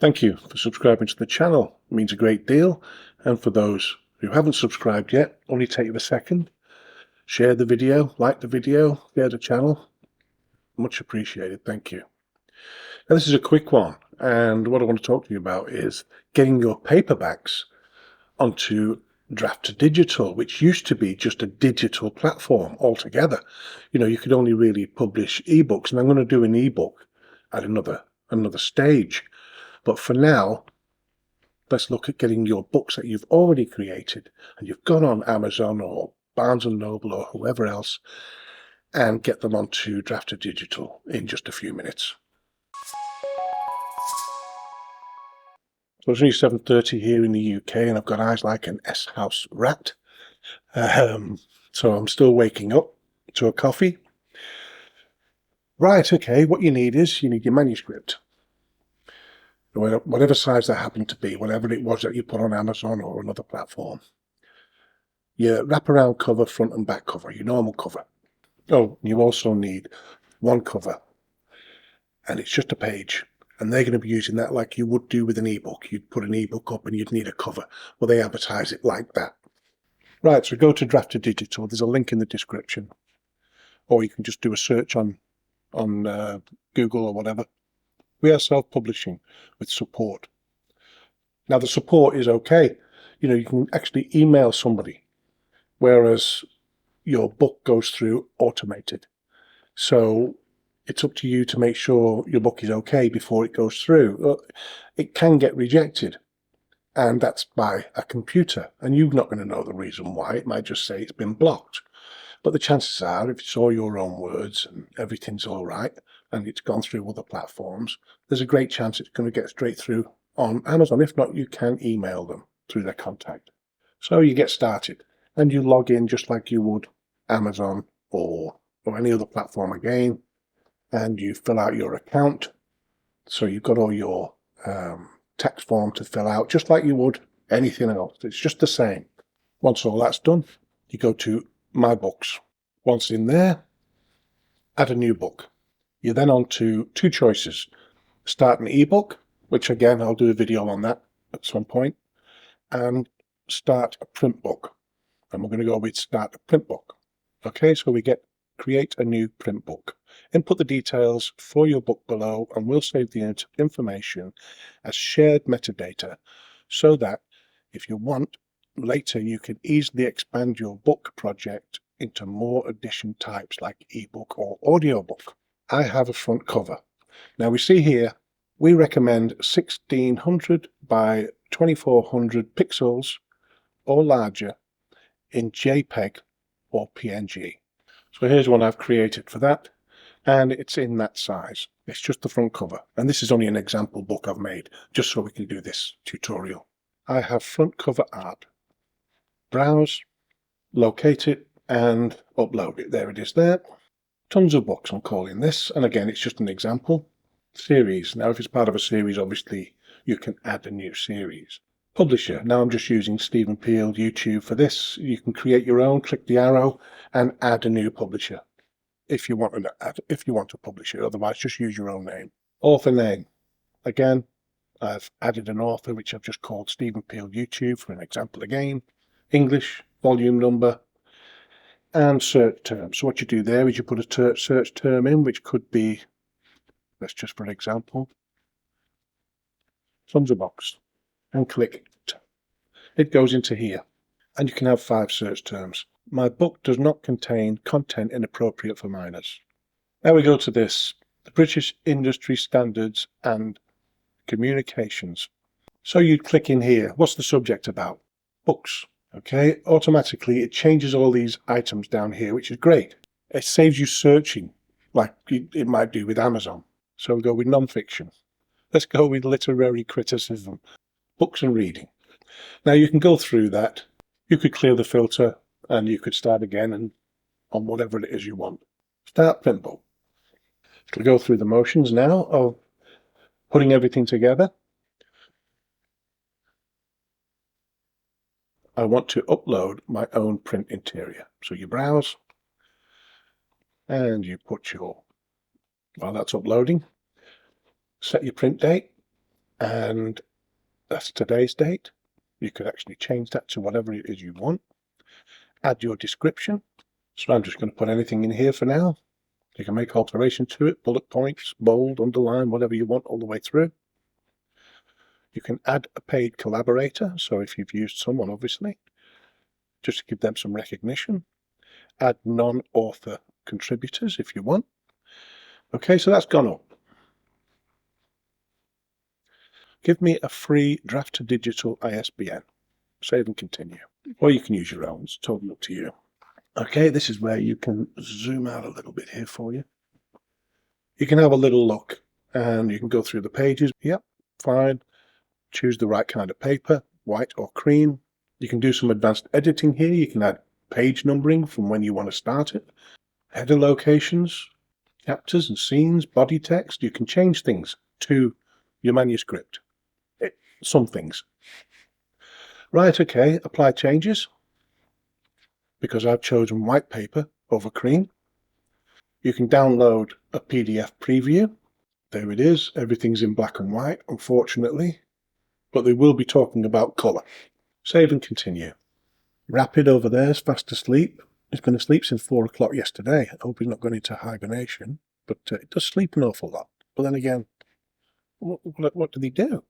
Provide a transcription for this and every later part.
Thank you for subscribing to the channel. It means a great deal. And for those who haven't subscribed yet, only take a second. Share the video, like the video, share the channel. Much appreciated. Thank you. Now, this is a quick one. And what I want to talk to you about is getting your paperbacks onto DRAFT2DIGITAL, which used to be just a digital platform altogether. You could only really publish ebooks, and I'm going to do an ebook at another stage. But for now, let's look at getting your books that you've already created and you've gone on Amazon or Barnes & Noble or whoever else and get them onto DRAFT2DIGITAL in just a few minutes. So it's only 7:30 here in the UK and I've got eyes like an S-house rat. So I'm still waking up to a coffee. Right, okay, what you need your manuscript. Whatever size that happened to be, whatever it was that you put on Amazon or another platform. Your wraparound cover, front and back cover, your normal cover. Oh, you also need one cover, and it's just a page. And they're going to be using that like you would do with an ebook. You'd put an ebook up and you'd need a cover. Well, they advertise it like that. Right, so go to DRAFT2DIGITAL. There's a link in the description. Or you can just do a search on Google or whatever. We are self-publishing with support. Now, the support is okay. You can actually email somebody, whereas your book goes through automated. So it's up to you to make sure your book is okay before it goes through. It can get rejected, and that's by a computer, and you're not going to know the reason why. It might just say it's been blocked. But the chances are, if it's all your own words and everything's all right, and it's gone through other platforms, there's a great chance it's going to get straight through on Amazon. If not, you can email them through their contact. So you get started, and you log in just like you would Amazon or any other platform again, and you fill out your account. So you've got all your tax form to fill out, just like you would anything else. It's just the same. Once all that's done, you go to My Books. Once in there, add a new book. You're then on to two choices. Start an ebook, which again, I'll do a video on that at some point, and start a print book. And we're going to go with start a print book. Okay, so we create a new print book. Input the details for your book below, and we'll save the information as shared metadata so that if you want, later you can easily expand your book project into more edition types like ebook or audiobook. I have a front cover. Now we see here, we recommend 1600 by 2400 pixels or larger in JPEG or PNG. So here's one I've created for that, and it's in that size. It's just the front cover, and this is only an example book I've made just so we can do this tutorial. I have front cover art. Browse, locate it, and upload it. There it is there. Tons of books I'm calling this, and again, it's just an example. Series. Now, if it's part of a series, obviously, you can add a new series. Publisher. Now I'm just using Stephen Peel YouTube for this. You can create your own, click the arrow, and add a new publisher if you want to publish it. Otherwise, just use your own name. Author name. Again, I've added an author, which I've just called Stephen Peel YouTube for an example again. English, volume number, and search term. So what you do there is you put a search term in, which could be, let's just for an example, Thunderbox, and click it. It goes into here, and you can have 5 search terms. My book does not contain content inappropriate for minors. Now we go to this, the British Industry Standards and Communications. So you click in here. What's the subject about? Books. Okay, automatically it changes all these items down here, which is great. It saves you searching like it might do with Amazon. So we go with non-fiction. Let's go with literary criticism, books and reading. Now you can go through that. You could clear the filter and you could start again and on whatever it is you want. Start print book. It'll go through the motions now of putting everything together. I want to upload my own print interior. So you browse and you put while that's uploading, set your print date and that's today's date. You could actually change that to whatever it is you want. Add your description. So I'm just going to put anything in here for now. You can make alterations to it, bullet points, bold, underline, whatever you want all the way through. You can add a paid collaborator, so if you've used someone, obviously, just to give them some recognition. Add non-author contributors if you want. Okay, so that's gone up. Give me a free DRAFT2DIGITAL ISBN. Save and continue. Or you can use your own, it's totally up to you. Okay, this is where you can zoom out a little bit here for you. You can have a little look and you can go through the pages. Yep, fine. Choose the right kind of paper, white or cream. You can do some advanced editing here. You can add page numbering from when you want to start it. Header locations, chapters and scenes, body text. You can change things to your manuscript. Some things. Right, okay, apply changes. Because I've chosen white paper over cream. You can download a PDF preview. There it is. Everything's in black and white, unfortunately. But they will be talking about colour. Save and continue. Rapid over there is fast asleep. He's been asleep since 4 o'clock yesterday. I hope he's not going into hibernation. But it does sleep an awful lot. But then again, what did he do?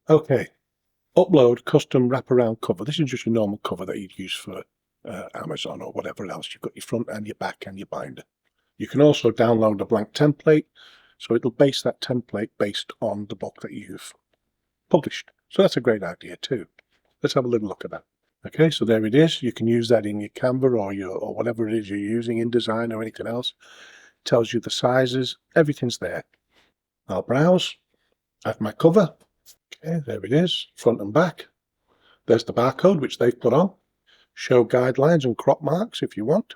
Okay. Upload custom wraparound cover. This is just a normal cover that you'd use for Amazon or whatever else. You've got your front and your back and your binder. You can also download a blank template. So it'll base that template based on the book that you've published. So that's a great idea too. Let's have a little look at that. Okay, so there it is. You can use that in your Canva or whatever it is you're using, InDesign or anything else. It tells you the sizes, everything's there. I'll browse, add my cover. Okay, there it is, front and back. There's the barcode which they've put on. Show guidelines and crop marks if you want.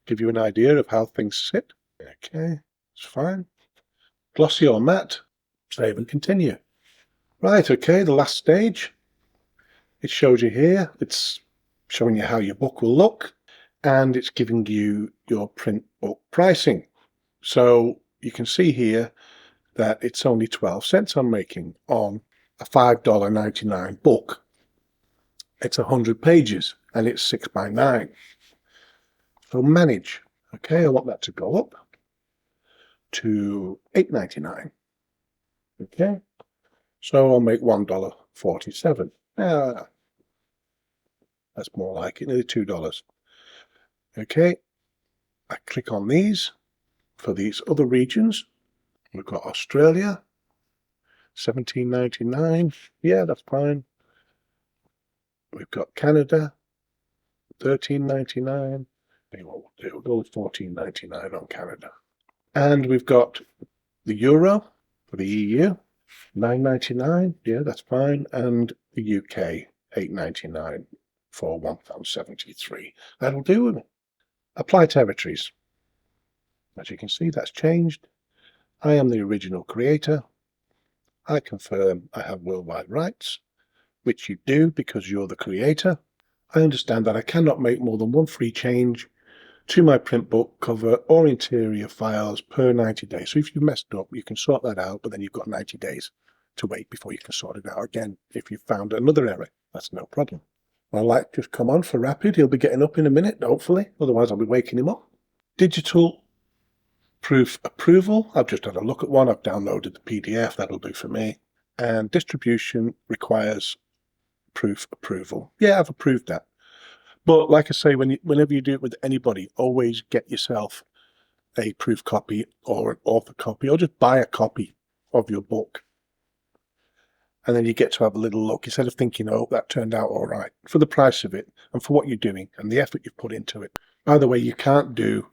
Give you an idea of how things sit. Okay, it's fine. Glossy or matte. Save and continue. Right, okay, the last stage. It shows you here. It's showing you how your book will look, and it's giving you your print book pricing. So you can see here that it's only 12 cents I'm making on a $5.99 book. It's 100 pages and it's 6 by 9. So manage. Okay, I want that to go up to $8.99. Okay, so I'll make $1.47. That's more like it, nearly $2. Okay, I click on these for these other regions. We've got Australia, $17.99. Yeah, that's fine. We've got Canada, $13.99. We'll go with $14.99 on Canada. And we've got the Euro for the EU, $9.99. Yeah, that's fine. And the UK, $8.99 for £1.73. That'll do. Apply territories. As you can see, that's changed. I am the original creator. I confirm I have worldwide rights, which you do because you're the creator. I understand that I cannot make more than one free change to my print book cover or interior files per 90 days. So if you've messed up, you can sort that out, but then you've got 90 days to wait before you can sort it out again. If you found another error, that's no problem. My light just come on for Rapid. He'll be getting up in a minute, hopefully. Otherwise, I'll be waking him up. Digital proof approval. I've just had a look at one. I've downloaded the PDF. That'll do for me. And distribution requires proof approval. Yeah, I've approved that. But like I say, whenever you do it with anybody, always get yourself a proof copy or an author copy, or just buy a copy of your book. And then you get to have a little look instead of thinking, oh, that turned out all right, for the price of it and for what you're doing and the effort you've put into it. By the way, you can't do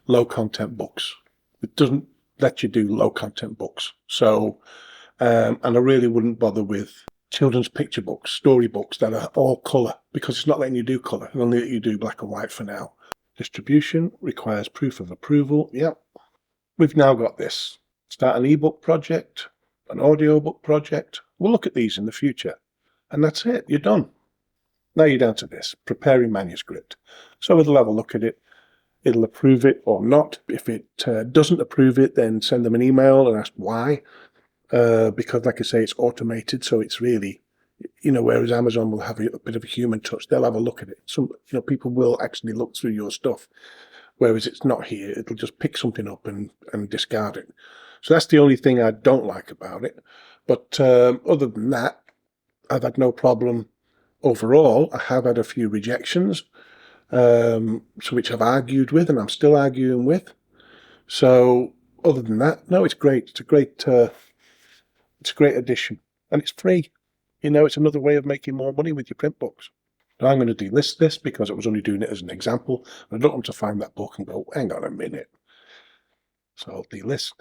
low content books. It doesn't let you do low content books. So, and I really wouldn't bother with children's picture books, story books that are all colour, because it's not letting you do colour. It'll only let you do black and white for now. Distribution requires proof of approval. Yep. We've now got this. Start an ebook project, an audiobook project. We'll look at these in the future. And that's it. You're done. Now you're down to this, preparing manuscript. So it'll have a look at it. It'll approve it or not. If it doesn't approve it, then send them an email and ask why. because, like I say, it's automated, so it's really, whereas Amazon will have a bit of a human touch. They'll have a look at it. Some, people will actually look through your stuff, whereas it's not here. It'll just pick something up and discard it. So that's the only thing I don't like about it. But other than that, I've had no problem overall. I have had a few rejections, which I've argued with, and I'm still arguing with. So other than that, no, it's great. It's a great addition, and it's free. It's another way of making more money with your print books. Now I'm going to delist this because I was only doing it as an example. I don't want to find that book and go, hang on a minute. So I'll delist,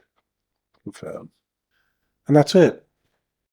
confirm, and that's it.